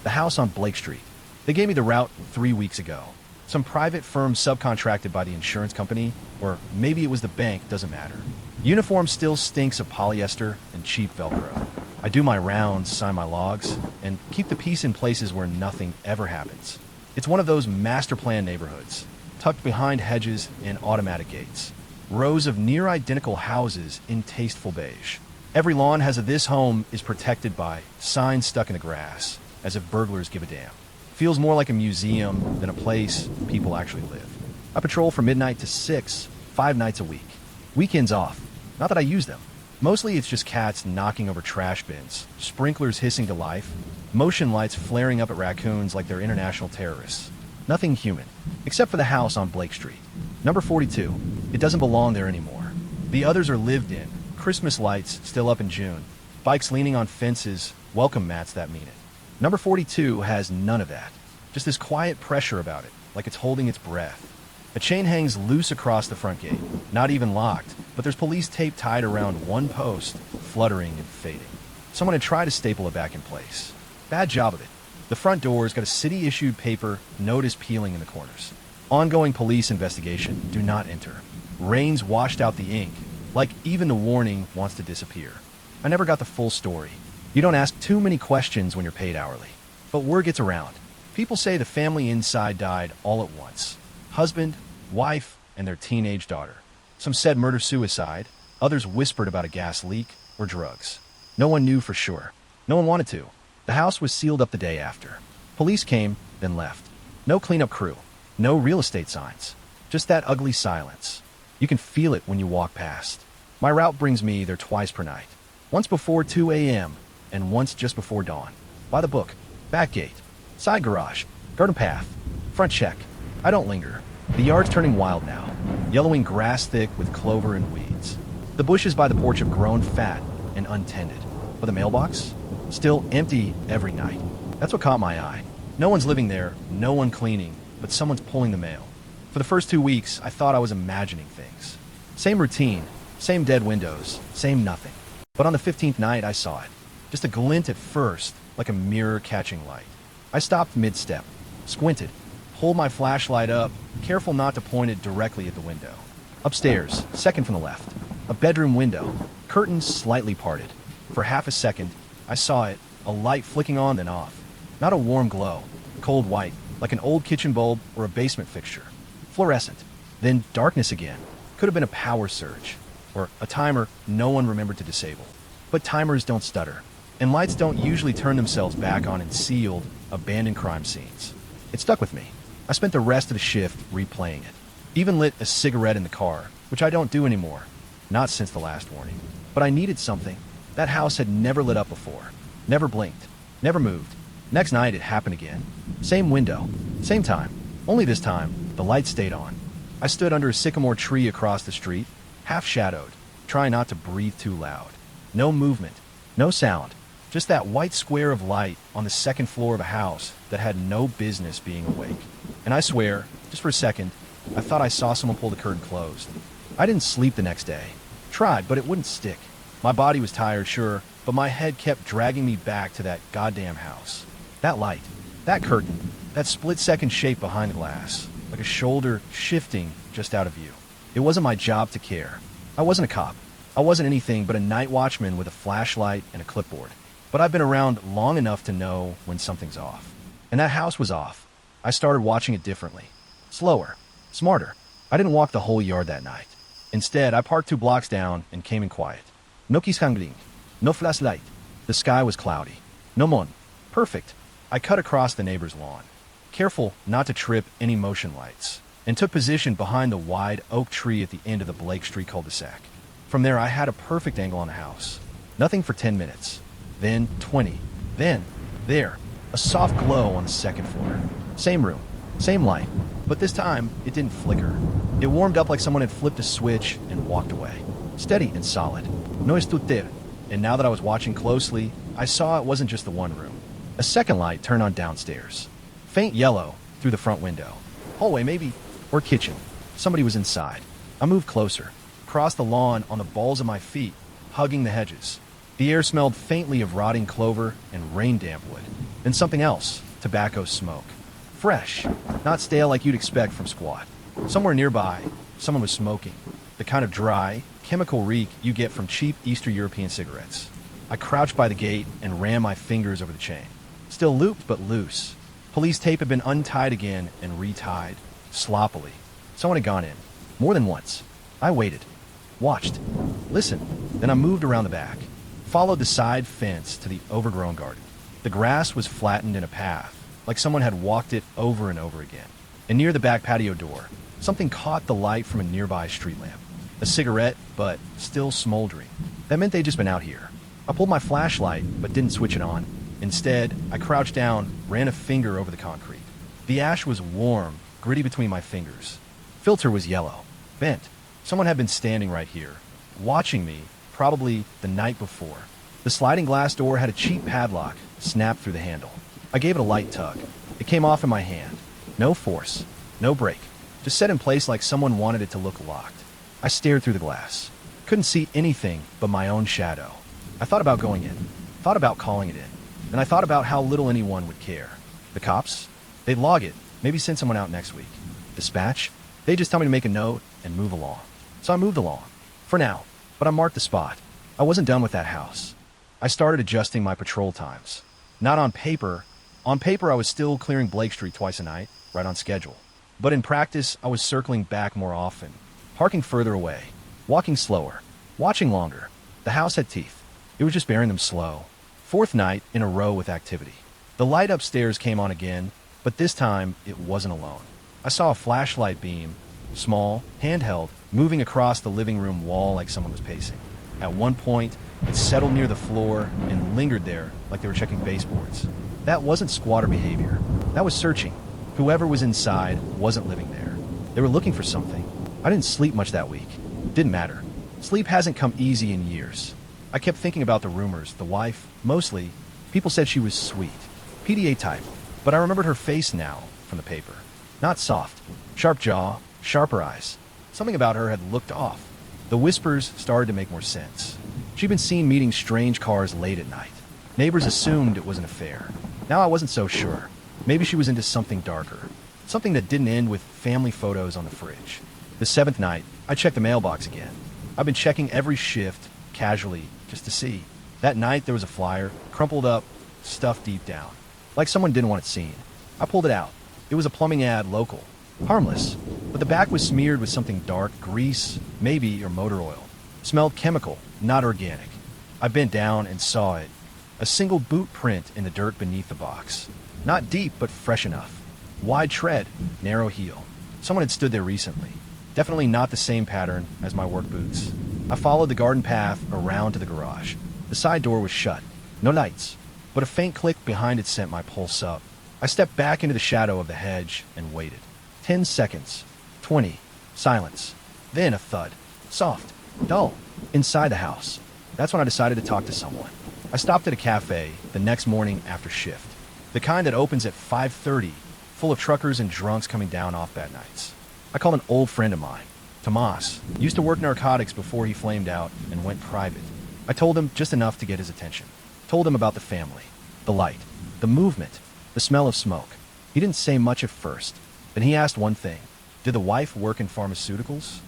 The house on Blakestreet. They gave me the route 3 weeks ago. Some private firm subcontracted by the insurance company, or maybe it was the bank, doesn't matter. Uniform still stinks of polyester and cheap Velcro. I do my rounds, sign my logs, and keep the peace in places where nothing ever happens. It's one of those master plan neighborhoods, tucked behind hedges and automatic gates. Rows of near-identical houses in tasteful beige. Every lawn has a "this home is protected by" signs stuck in the grass, as if burglars give a damn. Feels more like a museum than a place people actually live. I patrol from midnight to 6, 5 nights a week. Weekends off. Not that I use them. Mostly it's just cats knocking over trash bins, sprinklers hissing to life, motion lights flaring up at raccoons like they're international terrorists. Nothing human, except for the house on Blakestreet. Number 42. It doesn't belong there anymore. The others are lived in. Christmas lights still up in June. Bikes leaning on fences, welcome mats that mean it. Number 42 has none of that. Just this quiet pressure about it, like it's holding its breath. A chain hangs loose across the front gate, not even locked, but there's police tape tied around one post, fluttering and fading. Someone had tried to staple it back in place. Bad job of it. The front door's got a city-issued paper notice peeling in the corners. Ongoing police investigation, do not enter. Rains washed out the ink, like even the warning wants to disappear. I never got the full story. You don't ask too many questions when you're paid hourly. But word gets around. People say the family inside died all at once. Husband, wife, and their teenage daughter. Some said murder-suicide. Others whispered about a gas leak or drugs. No one knew for sure. No one wanted to. The house was sealed up the day after. Police came, then left. No cleanup crew. No real estate signs. Just that ugly silence. You can feel it when you walk past. My route brings me there twice per night. Once before 2 a.m. and once just before dawn. By the book. Back gate. Side garage. Garden path. Front check. I don't linger. The yard's turning wild now. Yellowing grass thick with clover and weeds. The bushes by the porch have grown fat and untended. But the mailbox? Still empty every night. That's what caught my eye. No one's living there, no one cleaning, but someone's pulling the mail. For the first 2 weeks, I thought I was imagining things. Same routine, same dead windows, same nothing. But on the 15th night, I saw it. Just a glint at first, like a mirror catching light. I stopped mid-step, squinted, pulled my flashlight up, careful not to point it directly at the window. Upstairs, second from the left, a bedroom window, curtains slightly parted. For half a second, I saw it, a light flicking on then off. Not a warm glow, cold white, like an old kitchen bulb or a basement fixture. Fluorescent. Then darkness again. Could have been a power surge. Or a timer no one remembered to disable. But timers don't stutter. And lights don't usually turn themselves back on in sealed, abandoned crime scenes. It stuck with me. I spent the rest of the shift replaying it. Even lit a cigarette in the car, which I don't do anymore. Not since the last warning. But I needed something. That house had never lit up before. Never blinked. Never moved. Next night it happened again. Same window. Same time. Only this time, the light stayed on. I stood under a sycamore tree across the street, half-shadowed, trying not to breathe too loud. No movement. No sound. Just that white square of light on the second floor of a house that had no business being awake. And I swear, just for a second, I thought I saw someone pull the curtain closed. I didn't sleep the next day. Tried, but it wouldn't stick. My body was tired, sure, but my head kept dragging me back to that goddamn house. That light, that curtain, that split-second shape behind the glass, like a shoulder shifting just out of view. It wasn't my job to care. I wasn't a cop. I wasn't anything but a night watchman with a flashlight and a clipboard. But I've been around long enough to know when something's off. And that house was off. I started watching it differently. Slower. Smarter. I didn't walk the whole yard that night. Instead, I parked 2 blocks down and came in quiet. No kisangling. No flashlight. The sky was cloudy. No mon. Perfect. I cut across the neighbor's lawn, careful not to trip any motion lights, and took position behind the wide oak tree at the end of the Blakestreet cul-de-sac. From there, I had a perfect angle on the house. Nothing for 10 minutes. Then 20. Then, there, a soft glow on the second floor. Same room, same light, but this time it didn't flicker. It warmed up like someone had flipped a switch and walked away. Steady and solid. No estuter. And now that I was watching closely, I saw it wasn't just the one room. A second light turned on downstairs. Faint yellow through the front window. Hallway maybe, or kitchen. Somebody was inside. I moved closer, crossed the lawn on the balls of my feet, hugging the hedges. The air smelled faintly of rotting clover and rain damp wood. Then something else, tobacco smoke. Fresh, not stale like you'd expect from squat. Somewhere nearby, someone was smoking. The kind of dry, chemical reek you get from cheap Eastern European cigarettes. I crouched by the gate and ran my fingers over the chain. Still looped but loose. Police tape had been untied again and retied, sloppily. Someone had gone in. More than once. I waited. Watched. Listened. Then I moved around the back. Followed the side fence to the overgrown garden. The grass was flattened in a path, like someone had walked it over and over again. And near the back patio door, something caught the light from a nearby street lamp. A cigarette, but still smoldering. That meant they'd just been out here. I pulled my flashlight, but didn't switch it on. Instead, I crouched down, ran a finger over the concrete. The ash was warm, gritty between my fingers. Filter was yellow, bent. Someone had been standing right here, watching me, probably the night before. The sliding glass door had a cheap padlock, snapped through the handle. I gave it a light tug. It came off in my hand. No force, no break. Just set in place like someone wanted it to look locked. I stared through the glass. Couldn't see anything but my own shadow. I thought about going in. Thought about calling it in. And I thought about how little anyone would care. The cops? They'd log it, maybe send someone out next week. Dispatch? They'd just tell me to make a note and move along. So I moved along. For now. But I marked the spot. I wasn't done with that house. I started adjusting my patrol times. Not on paper. On paper, I was still clearing Blakestreet twice a night, right on schedule. But in practice, I was circling back more often, parking further away, walking slower, watching longer. The house had teeth. It was just bearing them slow. Fourth night in a row with activity. The light upstairs came on again, but this time it wasn't alone. I saw a flashlight beam, small, handheld, moving across the living room wall like someone was pacing. At one point, it settled near the floor and lingered there like they were checking baseboards. That wasn't squatter behavior. That was searching. Whoever was inside wasn't living there. They were looking for something. I didn't sleep much that week. Didn't matter. Sleep hasn't come easy in years. I kept thinking about the rumors. The wife, mostly, people said she was sweet. PDA type. But I remembered her face now from the paper. Not soft. Sharp jaw, sharper eyes. Something about her had looked off. The whispers started to make more sense. She'd been seen meeting strange cars late at night. Neighbors assumed it was an affair. Now I wasn't so sure. Maybe she was into something darker. Something that didn't end with family photos on the fridge. The seventh night, I checked the mailbox again. I've been checking every shift, casually, just to see. That night there was a flyer, crumpled up, stuffed deep down. Like someone didn't want it seen. I pulled it out. It was a plumbing ad, local. Harmless. But the back was smeared with something dark, grease, maybe, or motor oil. Smelled chemical, not organic. I bent down and saw it. A single boot print in the dirt beneath the box. Not deep, but fresh enough. Wide tread, narrow heel. Someone had stood there recently. Definitely not the same pattern as my work boots. I followed the garden path around to the garage. The side door was shut. No lights. But a faint click behind it sent my pulse up. I stepped back into the shadow of the hedge and waited. 10 seconds. 20. Silence. Then a thud. Soft. Dull. Inside the house. That's when I decided to talk to someone. I stopped at a cafe the next morning after shift. The kind that opens at 5:30, full of truckers and drunks coming down off bad nights. I called an old friend of mine, Tomas. Used to work narcotics before he flamed out and went private. I told him just enough to get his attention. Told him about the family, the light, the movement, the smell of smoke. He didn't say much at first. Then he asked one thing. Did the wife work in pharmaceuticals?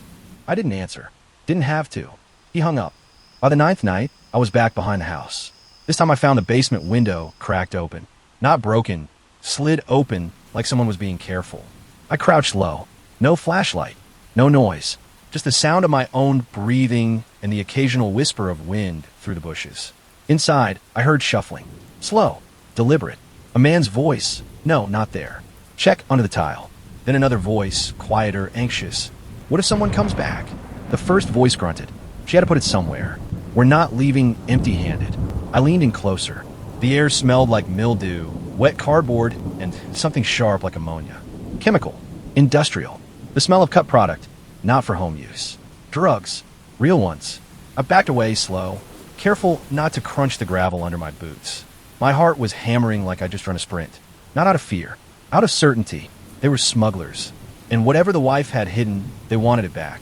I didn't answer. Didn't have to. He hung up. By the ninth night, I was back behind the house. This time I found the basement window cracked open. Not broken, slid open like someone was being careful. I crouched low. No flashlight. No noise. Just the sound of my own breathing and the occasional whisper of wind through the bushes. Inside, I heard shuffling. Slow. Deliberate. A man's voice. No, not there. Check under the tile. Then another voice, quieter, anxious. What if someone comes back? The first voice grunted. She had to put it somewhere. We're not leaving empty-handed. I leaned in closer. The air smelled like mildew, wet cardboard, and something sharp like ammonia. Chemical. Industrial. The smell of cut product. Not for home use. Drugs. Real ones. I backed away slow, careful not to crunch the gravel under my boots. My heart was hammering like I'd just run a sprint. Not out of fear. Out of certainty. They were smugglers. And whatever the wife had hidden, they wanted it back.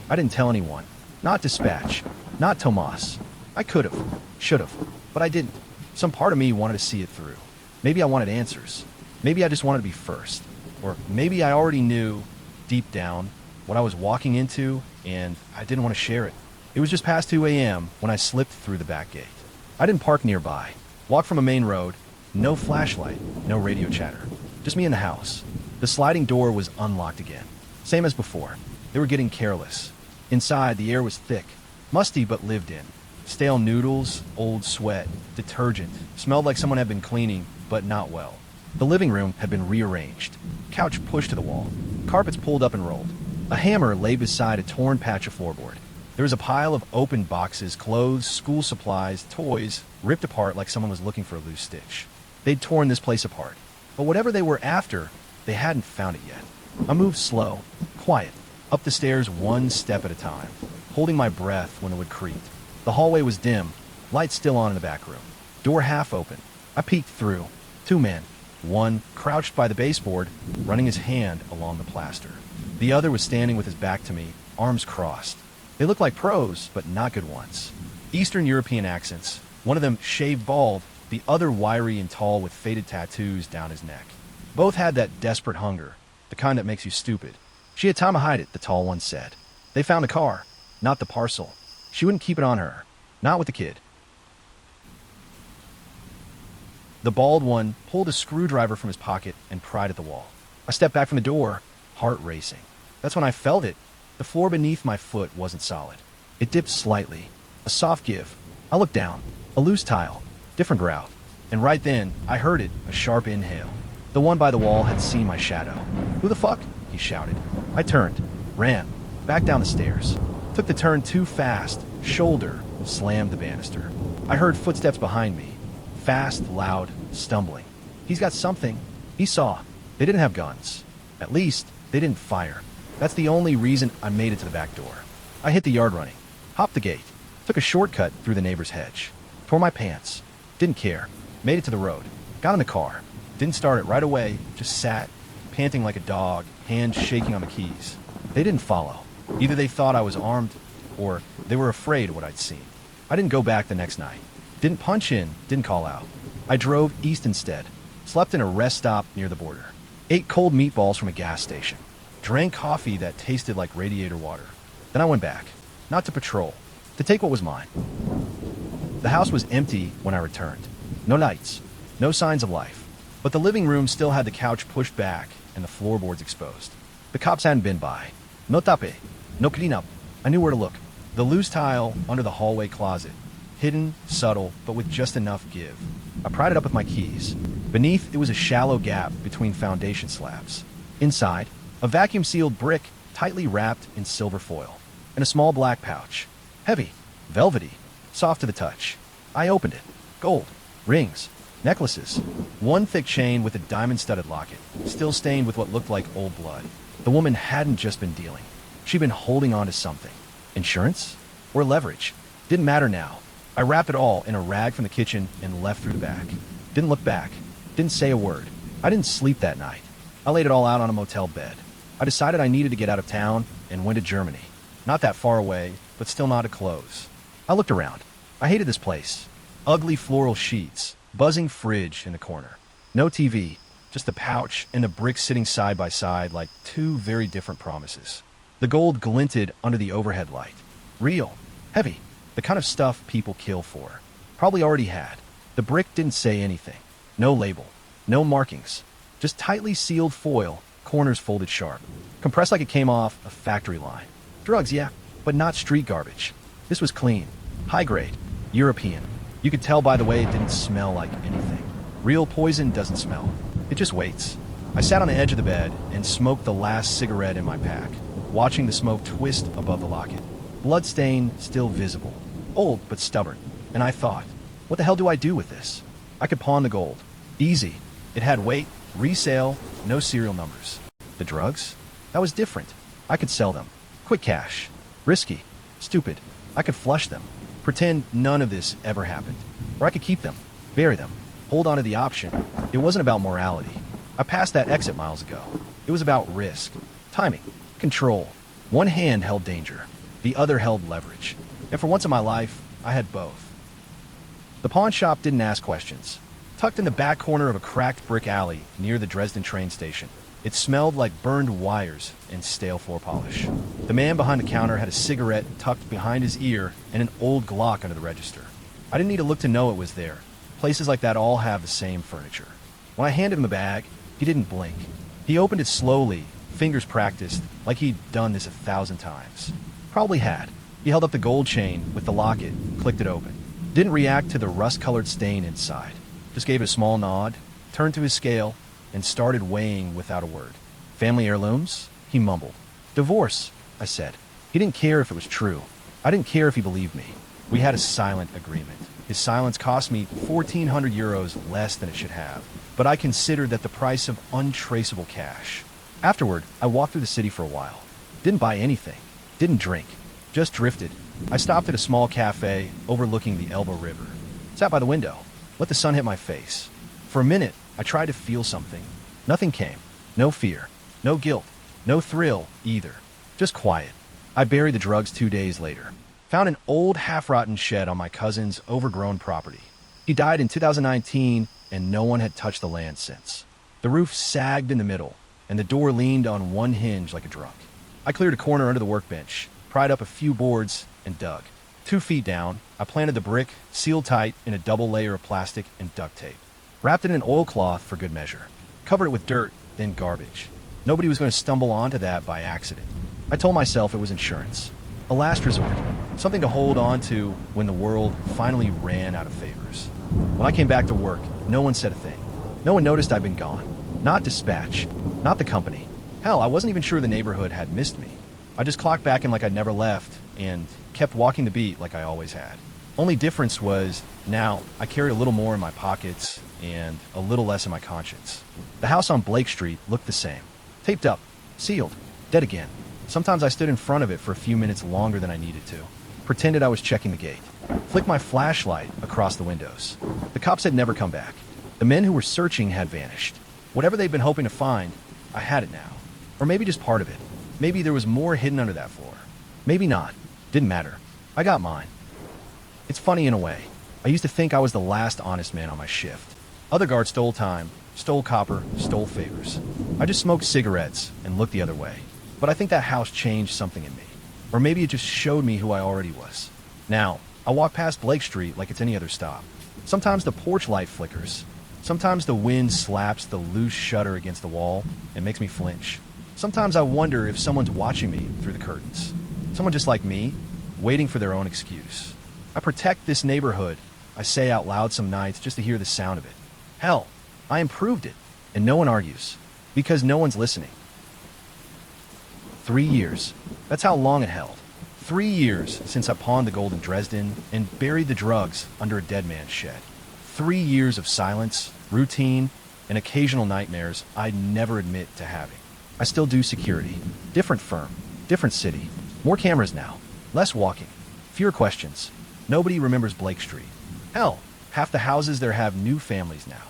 I didn't tell anyone. Not Dispatch. Not Tomas. I could have, should have, but I didn't. Some part of me wanted to see it through. Maybe I wanted answers. Maybe I just wanted to be first. Or maybe I already knew, deep down, what I was walking into, and I didn't want to share it. It was just past 2 a.m. when I slipped through the back gate. I didn't park nearby. Walked from a main road, no flashlight, no radio chatter. Just me in the house. The sliding door was unlocked again. Same as before. They were getting careless. Inside, the air was thick, musty but lived in. Stale noodles, old sweat, detergent. Smelled like someone had been cleaning, but not well. The living room had been rearranged. Couch pushed to the wall. Carpets pulled up and rolled. A hammer lay beside a torn patch of floorboard. There was a pile of open boxes, clothes, school supplies, toys, ripped apart like someone was looking for a loose stitch. They'd torn this place apart. But whatever they were after, they hadn't found it yet. I moved slow, quiet, up the stairs one step at a time, holding my breath when it would creak. The hallway was dim, lights still on in the back room. Door half open. I peeked through. 2 men. One crouched by the baseboard, running his hand along the plaster. The other was standing with his back to me, arms crossed. They looked like pros, but not good ones. Eastern European accents. One of them shaved bald, the other wiry and tall with faded tattoos down his neck. Both had that desperate hunger, the kind that makes you stupid. She had time to hide it, the tall one said. They found the car, not the parcel. She wouldn't keep it on her, not with the kid. The bald one pulled a screwdriver from his pocket and pried at the wall. I stepped back from the door, heart racing. That's when I felt it. The floor beneath my foot wasn't solid. It dipped slightly. A soft give. I looked down. A loose tile. Different grout. And right then, I heard it, a sharp inhale. The one by the wall had seen my shadow. "Who the fuck?" he shouted. I turned. Ran. Back down the stairs. Took the turn too fast. Shoulder slammed the banister. I heard footsteps behind me. Fast, loud, stumbling. He's got something. He saw. They didn't have guns. At least, they didn't fire. That's the only reason I made it to the back door. I hit the yard running. Hopped the gate. Took a shortcut through the neighbor's hedge. Tore my pants. Didn't care. Made it to the road. Got in the car. Didn't start it right away. Just sat, panting like a dog, hands shaking on the keys. They didn't follow. Either they thought I was armed, or they were afraid of what I'd seen. I didn't go back the next night. Didn't punch in, didn't call out. I drove east instead. Slept in a rest stop near the border. Ate cold meatballs from a gas station. Drank coffee that tasted like radiator water. Then I went back. Not to patrol. To take what was mine. The house was empty when I returned. No lights. No signs of life. But the living room still had the couch pushed back and the floorboards exposed. The cops hadn't been by. No tape. No cleanup. I knew where to look. The loose tile under the hallway closet. Hidden, subtle, but with just enough give. I pried it up with my keys. Beneath, it was a shallow gap between foundation slabs. Inside, a vacuum-sealed brick tightly wrapped in silver foil. And a small black pouch. Heavy, velvety, soft to the touch. I opened it. Gold. Rings. Necklaces. One thick chain with a diamond-studded locket, still stained with what looked like old blood. The woman hadn't just been dealing. She'd been holding on to something. Insurance? Or leverage? Didn't matter now. I wrapped it all in a rag from the kitchen and left through the back. Didn't look back. Didn't say a word. I didn't sleep that night. I laid it all out on a motel bed. I decided I needed to get out of town and went to Germany. Not that far away, but still not a close. I looked around. I hated this place. Ugly floral sheets, buzzing fridge in the corner. No TV, just the pouch and the bricks sitting side by side like two very different promises. The gold glinted under the overhead light. Real. Heavy. The kind of stuff people kill for. Probably already had. The brick didn't say anything. No label. No markings. Just tightly sealed foil, corners folded sharp. Compressed like it came off a factory line. Drugs, yeah, but not street garbage. This was clean. High grade. European. You could tell by the way it didn't smell like anything. Real poison doesn't smell. It just waits. I sat on the edge of the bed and smoked the last cigarette in my pack, watching the smoke twist above the locket. Bloodstain still visible. Old, but stubborn. And I thought, what the hell do I do with this? I could pawn the gold. Easy. It had weight, resale, no serial numbers. The drugs? That was different. I could sell them. Quick cash. Risky. Stupid. I could flush them. Pretend none of this ever happened. Or I could keep them. Bury them. Hold on to the option. It wasn't about morality. I passed that exit miles ago. It was about risk. Timing. Control. One hand held danger. The other held leverage. And for once in my life, I had both. The pawn shop didn't ask questions. Tucked in the back corner of a cracked brick alley near the Dresden train station, it smelled like burned wires and stale floor polish. The man behind the counter had a cigarette tucked behind his ear and an old Glock under the register. I didn't need to look to know it was there. Places like that all have the same furniture. When I handed him the bag, he didn't blink. He opened it slowly, fingers practiced, like he'd done this 1,000 times. Probably had. He held up the gold chain with the locket, clicked it open. Didn't react to the rust-colored stain inside. Just gave it a small nod, turned to his scale, and started weighing without a word. Family heirlooms? He mumbled. Divorce, I said. He didn't care if it was true. I didn't care if he believed me. We had a silent agreement. His silence cost me 1,400 euros less than it should have, but I considered that the price of untraceable cash. Afterward, I walked through the city for a while. Didn't buy anything. Didn't drink. Just drifted. I stopped at a small cafe overlooking the Elbe River. Sat by the window. Let the sun hit my face. For a minute, I tried to feel something. Nothing came. No fear. No guilt. No thrill, either. Just quiet. I buried the drugs 2 days later. Found an old, half-rotten shed on my cousin's overgrown property. He died in 2019, and no one had touched the land since. The roof sagged in the middle, and the door leaned on one hinge like a drunk. I cleared a corner under the workbench, pried up a few boards, and dug. 2 feet down, I planted the brick, sealed tight in a double layer of plastic and duct tape. Wrapped it in oilcloth for good measure. Covered it with dirt, then garbage. Nobody was going to stumble onto that by accident. I told myself it was insurance. A last resort. Something to hold on to when the world finally ran out of favors. When I came back to work, no one said a thing. No one noticed I'd been gone. Not dispatch. Not the company. Hell, I wasn't even sure the neighborhood had missed me. I just clocked back in like I'd never left and kept walking the beat like I always had. Only difference was now I carried a little more in my pockets and a little less in my conscience. The house on Blakestreet looked the same. Taped up. Sealed. Dead again. Sometimes I stood in front of it for a few minutes longer than I needed to. Pretended I was checking the gate. Flicked my flashlight across the windows. The cops had never come back. The men who were searching had vanished. Whatever they'd been hoping to find, I had it now. Or maybe just part of it. Maybe there was more hidden under that floor. Maybe not. Didn't matter. I got mine. It's funny in a way. I used to think I was the last honest man on my shift. Other guards stole time, stole copper, stole favors. I just smoked cigarettes and looked the other way. But I think that house changed something in me. Or maybe it just showed me who I already was. Now, I walk past Blakestreet like it's any other stop. Sometimes the porch light flickers. Sometimes the wind slaps the loose shutter against the wall and makes me flinch. Sometimes I wonder if someone's watching me through the curtains. Someone just like me, waiting for their own excuse. I protect this neighborhood, I say out loud some nights just to hear the sound of it. Hell, I improved it, and no one argues, because no one's listening. 3 years. That's how long it held. 3 years since I pawned the gold in Dresden and buried the drugs under a dead man's shed. 3 years of silence, routine, and occasional nightmares I'd never admit to having. I still do security. Different firm, different city. More cameras now. Less walking. Fewer questions. Nobody remembers Blakestreet. Hell, half the houses there have new families now.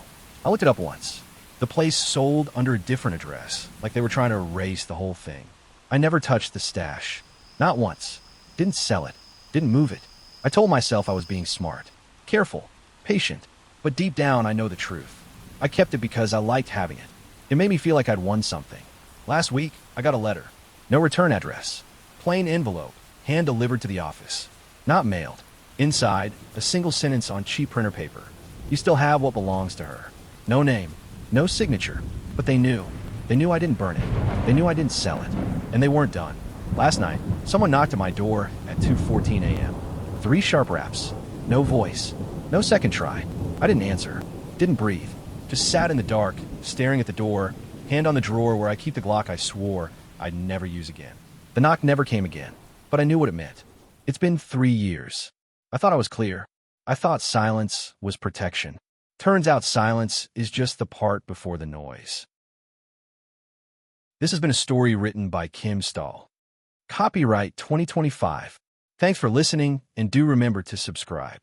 I looked it up once. The place sold under a different address, like they were trying to erase the whole thing. I never touched the stash. Not once. Didn't sell it. Didn't move it. I told myself I was being smart. Careful. Patient. But deep down, I know the truth. I kept it because I liked having it. It made me feel like I'd won something. Last week, I got a letter. No return address. Plain envelope. Hand-delivered to the office. Not mailed. Inside, a single sentence on cheap printer paper. You still have what belongs to her. No name. No signature. But they knew. They knew I didn't burn it. They knew I didn't sell it. And they weren't done. Last night, someone knocked at my door at 2:14 a.m. 3 sharp raps. No voice. No second try. I didn't answer. Didn't breathe. Just sat in the dark, staring at the door, hand on the drawer where I keep the Glock I swore I'd never use again. The knock never came again, but I knew what it meant. It's been 3 years. I thought I was clear. I thought silence was protection. Turns out silence is just the part before the noise. This has been a story written by Kim Stahl. Copyright 2025. Thanks for listening, and do remember to subscribe.